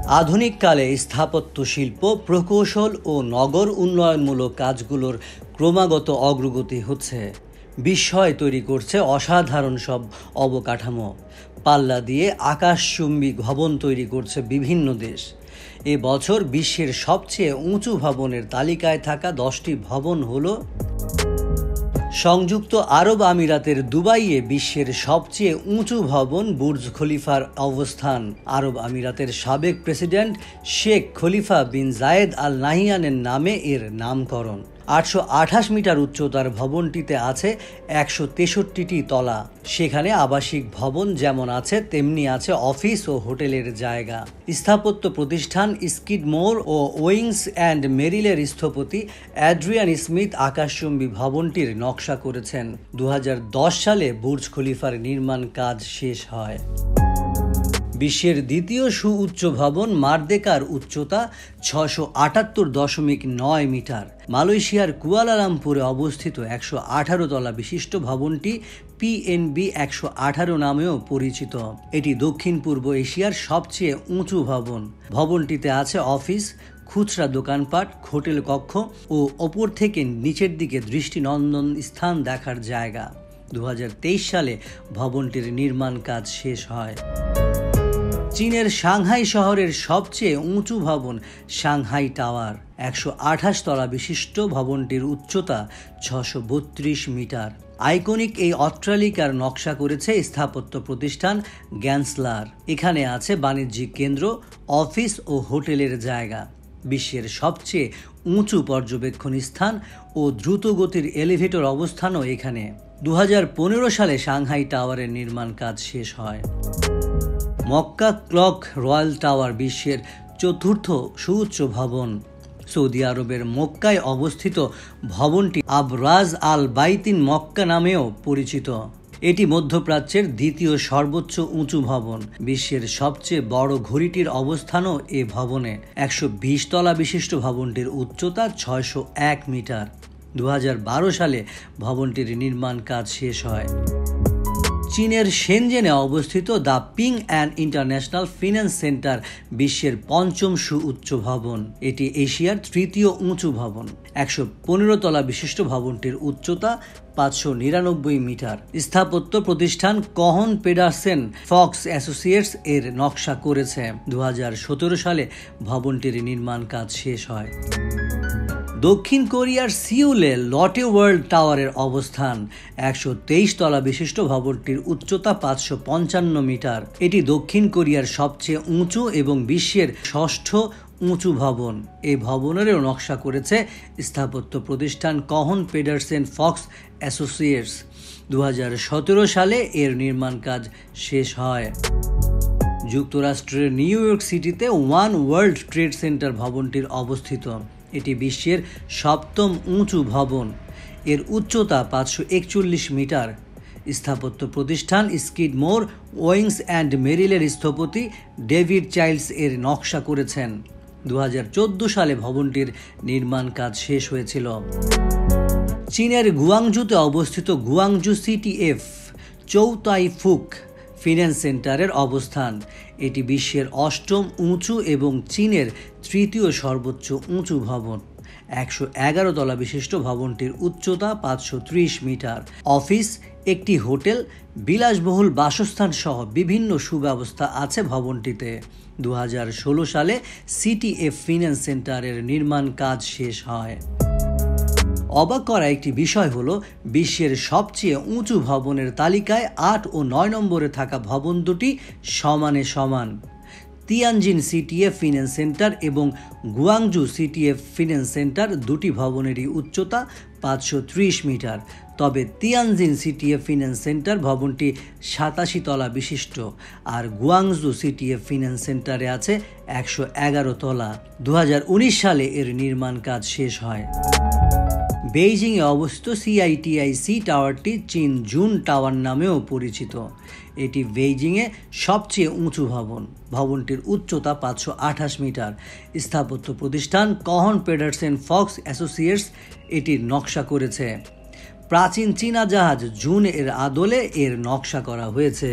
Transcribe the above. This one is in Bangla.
আধুনিককালে স্থাপত্য শিল্প, প্রকৌশল ও নগর উন্নয়নমূলক কাজগুলোর ক্রমাগত অগ্রগতি হচ্ছে। বিস্ময় তৈরি করছে অসাধারণ সব অবকাঠামো। পাল্লা দিয়ে আকাশচুম্বী ভবন তৈরি করছে বিভিন্ন দেশ। এ বছর বিশ্বের সবচেয়ে উঁচু ভবনের তালিকায় থাকা 10টি ভবন হলো: সংযুক্ত আরব আমিরাতের দুবাইয়ে বিশ্বের সবচেয়ে উঁচু ভবন বুর্জ খলিফার অবস্থান। আরব আমিরাতের সাবেক প্রেসিডেন্ট শেখ খলিফা বিন জায়েদ আল নাহিয়ানের নামে এর নামকরণ। 828 মিটার উচ্চতার ভবনটিতে আছে 163টি তলা। সেখানে আবাসিক ভবন যেমন আছে, তেমনি আছে অফিস ও হোটেলের জায়গা। স্থাপত্য প্রতিষ্ঠান স্কিডমোর ও ওয়িংস অ্যান্ড মেরিলের স্থপতি অ্যাড্রিয়ান স্মিথ আকাশচুম্বী ভবনটির নকশা করেছেন। 2010 সালে বুর্জ খলিফার নির্মাণ কাজ শেষ হয়। বিশ্বের দ্বিতীয় সুউচ্চ ভবন মারদেকার উচ্চতা 678.9 মিটার। মালয়েশিয়ার কুয়ালালামপুরে অবস্থিত 118 তলা বিশিষ্ট ভবনটি পিএনবি 118 নামেও পরিচিত। এটি দক্ষিণ পূর্ব এশিয়ার সবচেয়ে উঁচু ভবন। ভবনটিতে আছে অফিস, খুচরা দোকানপাট, হোটেল কক্ষ ও ওপর থেকে নিচের দিকে দৃষ্টিনন্দন স্থান দেখার জায়গা। 2023 সালে ভবনটির নির্মাণ কাজ শেষ হয়। চীনের সাংহাই শহরের সবচেয়ে উঁচু ভবন সাংহাই টাওয়ার। 128 তলা বিশিষ্ট ভবনটির উচ্চতা 632 মিটার। আইকনিক এই অট্টালিকার নকশা করেছে স্থাপত্য প্রতিষ্ঠান গ্যান্সলার। এখানে আছে বাণিজ্যিক কেন্দ্র, অফিস ও হোটেলের জায়গা। বিশ্বের সবচেয়ে উঁচু পর্যবেক্ষণ স্থান ও দ্রুতগতির এলিভেটর অবস্থানও এখানে। 2015 সালে সাংহাই টাওয়ারের নির্মাণ কাজ শেষ হয়। মক্কা ক্লক রয়্যাল টাওয়ার বিশ্বের চতুর্থ সুউচ্চ ভবন। সৌদি আরবের মক্কায় অবস্থিত ভবনটি আবরাজ আল বাইতিন মক্কা নামেও পরিচিত। এটি মধ্যপ্রাচ্যের দ্বিতীয় সর্বোচ্চ উঁচু ভবন। বিশ্বের সবচেয়ে বড় ঘড়িটির অবস্থানও এ ভবনে। 120 তলা বিশিষ্ট ভবনটির উচ্চতা 601 মিটার। 2012 সালে ভবনটির নির্মাণ কাজ শেষ হয়। চীনের শেনজেনে অবস্থিত the Ping An international finance centre বিশ্বের পঞ্চম সুউচ্চ ভবন। এটি এশিয়ার তৃতীয় উঁচু ভবন। 115 তলা বিশিষ্ট ভবনটির উচ্চতা 599 মিটার। স্থাপত্য প্রতিষ্ঠান কহন পেডারসেন ফক্স অ্যাসোসিয়েটস এর নকশা করেছে। 2017 সালে ভবনটির নির্মাণ কাজ শেষ হয়। দক্ষিণ কোরিয়ার সিউলে লটে ওয়ার্ল্ড টাওয়ারের অবস্থান। 123 তলা বিশিষ্ট ভবনটির উচ্চতা 555 মিটার। এটি দক্ষিণ কোরিয়ার সবচেয়ে উঁচু এবং বিশ্বের ষষ্ঠ উঁচু ভবন। এই ভবনেরও নকশা করেছে স্থাপত্য প্রতিষ্ঠান কহন পেডারসেন ফক্স অ্যাসোসিয়েটস। 2017 সালে এর নির্মাণ কাজ শেষ হয়। যুক্তরাষ্ট্রের নিউ ইয়র্ক সিটিতে ওয়ান ওয়ার্ল্ড ট্রেড সেন্টার ভবনটির অবস্থিত। এটি বিশ্বের সপ্তম উঁচু ভবন। এর উচ্চতা 541 মিটার। স্থাপত্য প্রতিষ্ঠান স্কিডমোর, ওয়িংস অ্যান্ড মেরিলের স্থপতি ডেভিড চাইল্ডস এর নকশা করেছেন। 2014 সালে ভবনটির নির্মাণ কাজ শেষ হয়েছিল। চীনের গুয়াংজুতে অবস্থিত গুয়াংজু সিটিএফ চৌতাই ফুক ফিন্যান্স সেন্টারের অবস্থান। এটি বিশ্বের অষ্টম উঁচু এবং চীনের তৃতীয় সর্বোচ্চ উঁচু ভবন। 111 তলা বিশিষ্ট ভবনটির উচ্চতা 530 মিটার। অফিস, একটি হোটেল, বিলাসবহুল বাসস্থান সহ বিভিন্ন সুব্যবস্থা আছে ভবনটিতে। 2016 সালে সিটিএফ ফিন্যান্স সেন্টারের নির্মাণ কাজ শেষ হয়। অবাক করা একটি বিষয় হলো, বিশ্বের সবচেয়ে উঁচু ভবনের তালিকায় 8 ও 9 নম্বরে থাকা ভবন দুটি সমানে সমান। তিয়ানজিন সিটিএফ ফিন্যান্স সেন্টার এবং গুয়াংজু সিটিএফ ফিন্যান্স সেন্টার দুটি ভবনেরই উচ্চতা 530 মিটার। তবে তিয়ানজিন সিটিএফ ফিন্যান্স সেন্টার ভবনটি 87 তলা বিশিষ্ট, আর গুয়াংজু সিটিএফ ফিন্যান্স সেন্টারে আছে 111 তলা। 2019 সালে এর নির্মাণ কাজ শেষ হয়। বেইজিংয়ে অবস্থিত সিআইটিআইসি টাওয়ারটি চীন জুন টাওয়ার নামেও পরিচিত। এটি বেইজিংয়ে সবচেয়ে উঁচু ভবন। ভবনটির উচ্চতা 528 মিটার। স্থাপত্য প্রতিষ্ঠান কহন পেডারসেন ফক্স অ্যাসোসিয়েটস এটির নকশা করেছে। প্রাচীন চীনা জাহাজ জুন এর আদলে এর নকশা করা হয়েছে।